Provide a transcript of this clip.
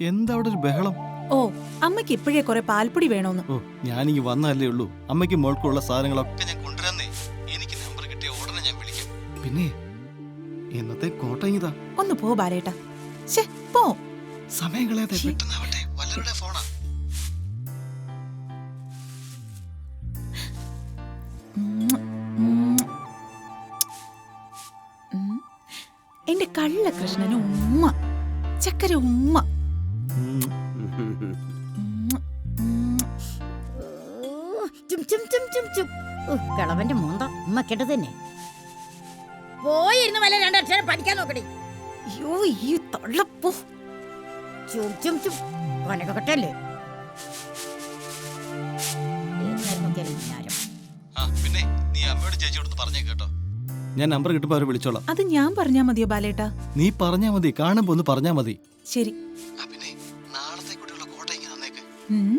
എന്താ അവിടെ ഒരു ബഹളം? ഓ, അമ്മയ്ക്ക് ഇപ്പോഴേ കുറെ പാൽപ്പൊടി വേണോന്ന്. ഓ, ഞാനിങ്ങ് വന്നല്ലേ ഉള്ളൂ. അമ്മയ്ക്ക് മോൾക്കുള്ള സാധനങ്ങളൊക്കെ ഞാൻ കൊണ്ടുവരാന്നേ. എനിക്ക് നമ്പർ കിട്ടിയ ഉടനെ ഞാൻ വിളിക്കാം. പിന്നെ എന്നത്തെ കോട്ടയം ഇതാ. ഒന്ന് പോ ബാലേട്ടാ. ശ്ശേ, പോ. സമയം കളയാതെ പെട്ടെന്നാവട്ടെ. വല്ലവരുടെ ഫോണാ. എന്റെ കള്ള കൃഷ്ണന് ഉമ്മ, ചക്കര ഉമ്മ. കളവന്റെ മോന്ത ഉമ്മ കേട്ട തന്നെ. പോയിരുന്ന വല്ല രണ്ടക്ഷരം പഠിക്കാൻ നോക്കടി. അയ്യോ, ഈ തള്ളപ്പോ. ചും ചും ചും കൊനക്കട്ടല്ലേ. പിന്നെ നീ അമ്മയോട് ചേച്ചിയോട് പറഞ്ഞേ കേട്ടോ. ഞാൻ നമ്പർ കിട്ടുമ്പോ അവരെ വിളിച്ചോളാം. അത് ഞാൻ പറഞ്ഞാ മതിയോ ബാലേട്ടാ? നീ പറഞ്ഞാ മതി, കാണുമ്പോ ഒന്ന് പറഞ്ഞാ മതി. ശരി. പിന്നെ നാളത്തെ കൂട്ടിയുള്ള കോട്ട ഇങ്ങനെ തന്നേക്ക്. ഉം.